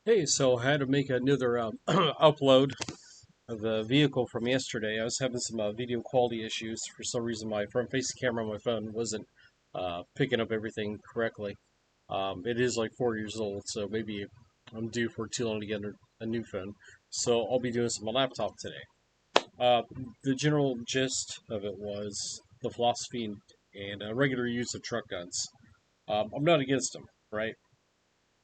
Hey, so I had to make another upload of the vehicle from yesterday. I was having some video quality issues. For some reason, my front-facing camera on my phone wasn't picking up everything correctly. It is like 4 years old, so maybe I'm due for too long to get a new phone. So I'll be doing this on my laptop today. Uh, the general gist of it was the philosophy and regular use of truck guns. I'm not against them, right?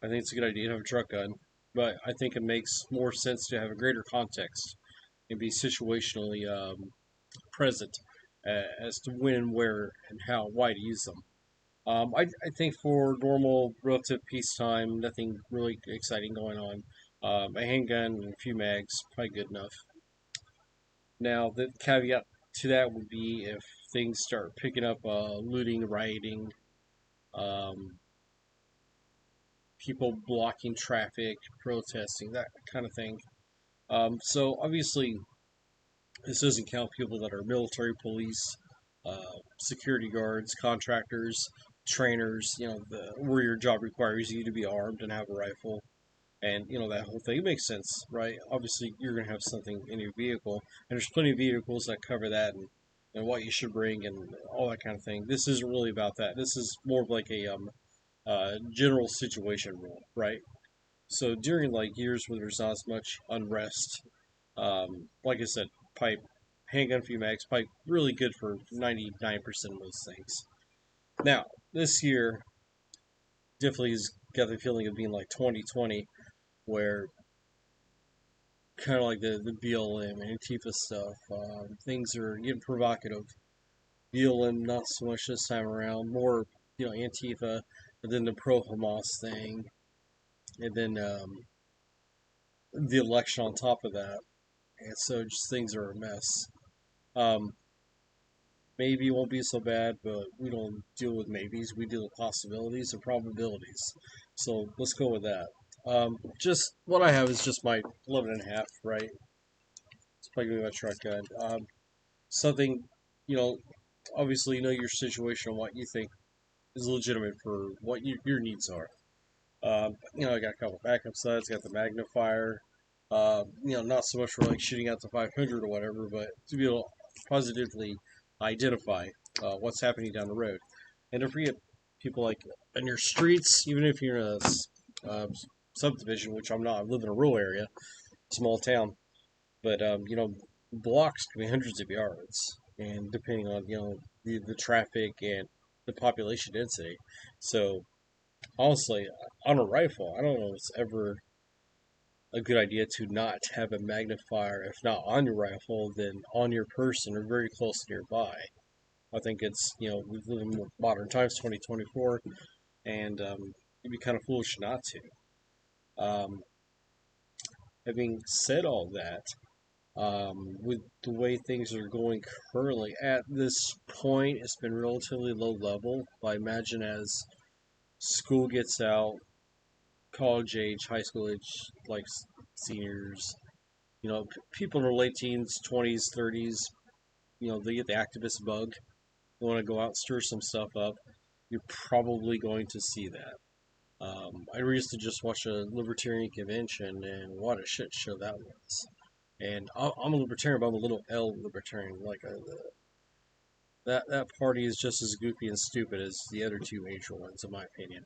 I think it's a good idea to have a truck gun, but I think it makes more sense to have a greater context and be situationally present as to when, where, and how, why to use them. I think for normal, relative peacetime, nothing really exciting going on. A handgun and a few mags, probably good enough. Now, the caveat to that would be if things start picking up looting, rioting, um, people blocking traffic, protesting, that kind of thing. So obviously, this doesn't count people that are military police, security guards, contractors, trainers. Where your job requires you to be armed and have a rifle, and that whole thing. It makes sense, right? Obviously, you're gonna have something in your vehicle, and there's plenty of vehicles that cover that and what you should bring and all that kind of thing. This isn't really about that. This is more of like a general situation rule, right? So during like years where there's not as much unrest, like I said, pipe, handgun mags, pipe, really good for 99% of those things. Now, this year definitely has got the feeling of being like 2020, where kind of like the BLM and Antifa stuff, things are getting provocative. BLM not so much this time around, more Antifa, and then the pro Hamas thing, and then the election on top of that, and so just things are a mess. Um, Maybe it won't be so bad, but we don't deal with maybes. We deal with possibilities and probabilities. So let's go with that. Just what I have is just my 11 and a half, right? It's probably my truck gun. Something, you know, obviously you know your situation and what you think is legitimate for what your needs are. I got a couple backup sides, got the magnifier. Not so much for like shooting out the 500 or whatever, but to be able to positively identify what's happening down the road. And don't forget, people like in your streets, even if you're in a subdivision, which I'm not, I live in a rural area, small town, but blocks can be hundreds of yards, and depending on the traffic and the population density. So honestly, on a rifle, I don't know if it's ever a good idea to not have a magnifier, if not on your rifle, then on your person or very close nearby. I think we live in modern times, 2024, and it'd be kind of foolish not to. Having said all that, with the way things are going currently, at this point, it's been relatively low level. But I imagine as school gets out, college age, high school age, like seniors, people in their late teens, 20s, 30s, they get the activist bug. They want to go out and stir some stuff up. You're probably going to see that. I used to just watch a libertarian convention, and what a shit show that was. And I'm a libertarian, but I'm a little L libertarian. That party is just as goofy and stupid as the other two major ones, in my opinion.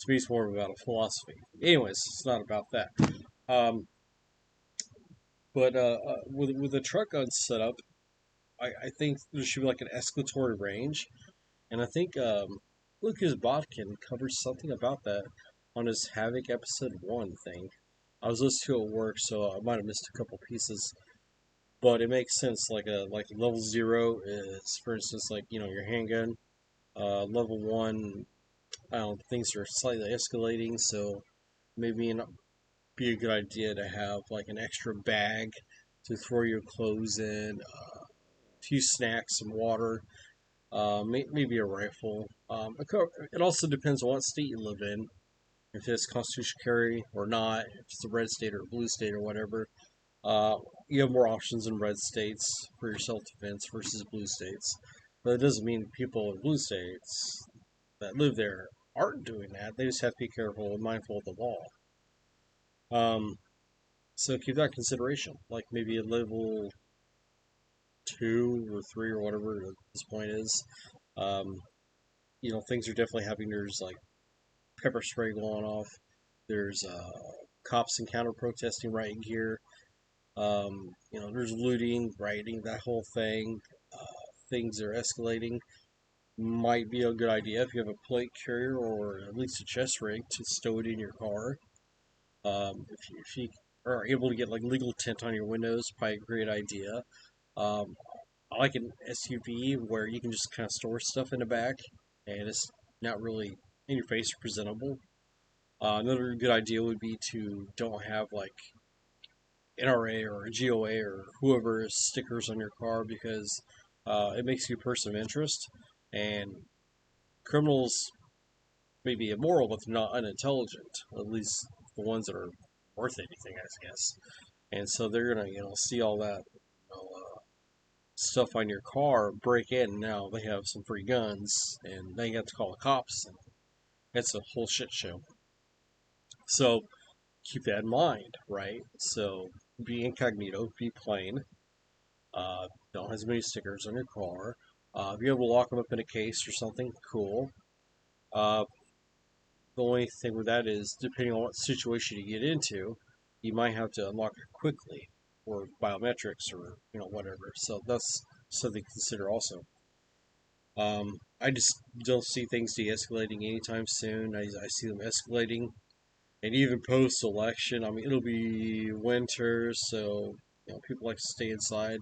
To me, it's more about a philosophy. Anyways, it's not about that. Um, but with the truck gun setup, I think there should be like an escalatory range, and I think Lucas Bodkin covers something about that on his Havoc episode 1 thing. I was listening to it at work, so I might have missed a couple pieces, but it makes sense. Like level 0 is, for instance, like your handgun. Level 1, I don't know, things are slightly escalating, so maybe it be a good idea to have like an extra bag to throw your clothes in, a few snacks, some water, maybe a rifle. It also depends on what state you live in, if it's constitutional carry or not, if it's a red state or a blue state or whatever. Uh, you have more options in red states for your self defense versus blue states. But it doesn't mean people in blue states that live there aren't doing that. They just have to be careful and mindful of the law. Um, so keep that in consideration. Like maybe a level 2 or 3 or whatever this point is. Um, things are definitely happening. There's like pepper spray going off. There's cops and counter protesting riot gear. There's looting, rioting, that whole thing. Things are escalating. Might be a good idea if you have a plate carrier or at least a chest rig to stow it in your car. If you are able to get like legal tint on your windows, probably a great idea. Um, I like an SUV where you can just kind of store stuff in the back and it's not really in your face or presentable. Another good idea would be to don't have like NRA or GOA or whoever stickers on your car because it makes you a person of interest. And criminals may be immoral, but they're not unintelligent. At least the ones that are worth anything, I guess. And so they're gonna, see all that stuff on your car, break in. And now they have some free guns, and they got to call the cops. And it's a whole shit show. So keep that in mind, right? So be incognito, be plain. Don't have as many stickers on your car. If you're able to lock them up in a case or something, cool. Uh, the only thing with that is, depending on what situation you get into, you might have to unlock it quickly, or biometrics, or whatever. So that's something to consider also. I just don't see things de-escalating anytime soon. I see them escalating, and even post-election. I mean, it'll be winter, so people like to stay inside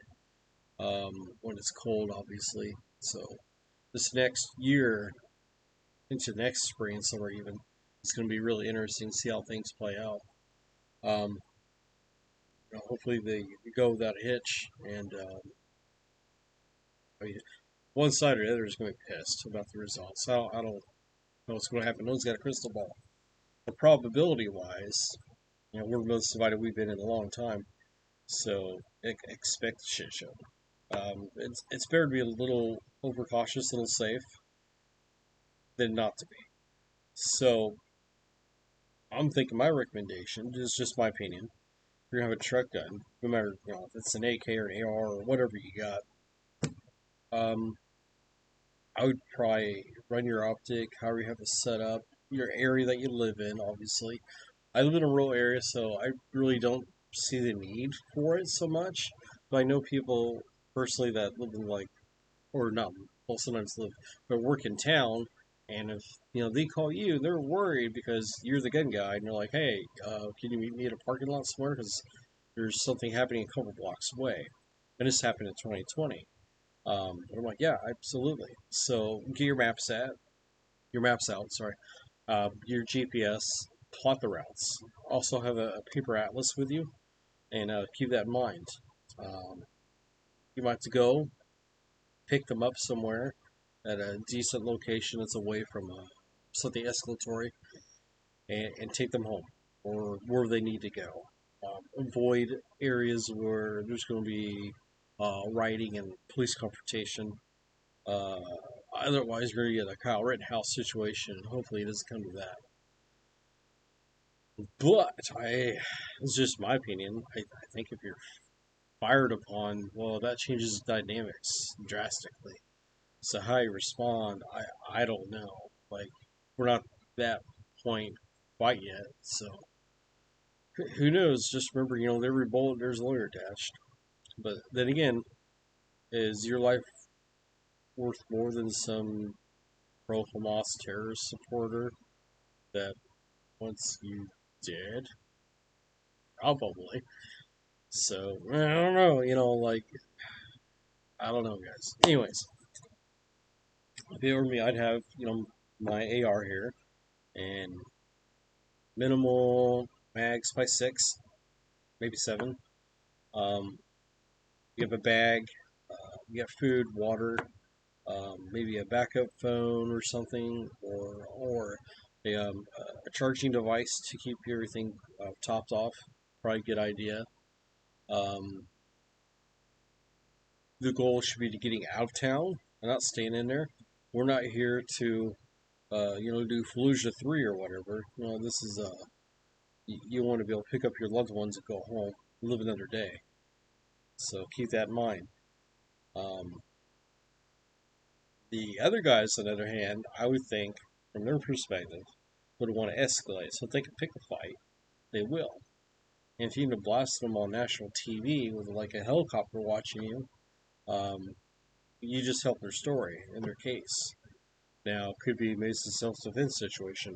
when it's cold, obviously. So this next year, into next spring and summer even, it's going to be really interesting to see how things play out. Um, hopefully they go without a hitch, and I mean, one side or the other is going to be pissed about the results. I don't know what's going to happen. No one's got a crystal ball. But probability wise, we're the most divided we've been in a long time. So expect a shit show. It's better to be a little overcautious, a little safe, than not to be. So I'm thinking my recommendation is just my opinion. If you're gonna have a truck gun, no matter if it's an AK or an AR or whatever you got, um, I would probably run your optic, however you have it set up, your area that you live in, obviously. I live in a rural area, so I really don't see the need for it so much. But I know people personally that live in like, or not, well, sometimes live, but work in town. And if they call you, they're worried because you're the gun guy, and you're like, "Hey, can you meet me at a parking lot somewhere? Because there's something happening a couple blocks away." And this happened in 2020. And I'm like, "Yeah, absolutely." So get your maps out. Sorry, your GPS, plot the routes. Also have a paper atlas with you, and keep that in mind. Um, you might have to go pick them up somewhere at a decent location that's away from something escalatory, and take them home or where they need to go. Avoid areas where there's going to be rioting and police confrontation. Uh, Otherwise, you're going to get a Kyle Rittenhouse situation, and hopefully it doesn't come to that. But it's just my opinion. I think if you're fired upon, well, that changes dynamics drastically. So how you respond, I don't know. Like we're not that point quite yet. So who knows? Just remember, every bullet there's a lawyer attached. But then again, is your life worth more than some pro Hamas terrorist supporter that wants you dead? Probably. So I don't know. Like I don't know, guys. Anyways, if it were me, I'd have my AR here and minimal mags by 6, maybe 7. Um, you have a bag, you have food, water, maybe a backup phone or something, or a charging device to keep everything topped off. Probably a good idea. Um, the goal should be to getting out of town and not staying in there. We're not here to do Fallujah 3 or whatever. This is you want to be able to pick up your loved ones and go home, and live another day. So keep that in mind. Um, the other guys, on the other hand, I would think, from their perspective, would want to escalate. So if they can pick a fight, they will. And if you even blast them on national TV with like a helicopter watching you, you just help their story and their case. Now, could be maybe a self-defense situation.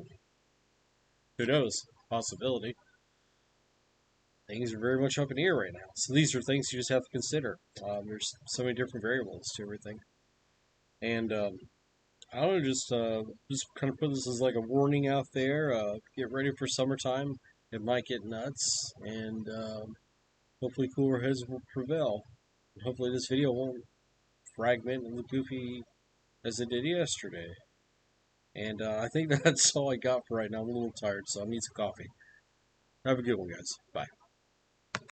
Who knows? Possibility. Things are very much up in the air right now. So these are things you just have to consider. There's so many different variables to everything, and I don't know, just kind of put this as like a warning out there. Get ready for summertime. It might get nuts, and hopefully cooler heads will prevail. And hopefully this video won't fragment and look goofy as it did yesterday. And I think that's all I got for right now. I'm a little tired, so I need some coffee. Have a good one, guys. Bye.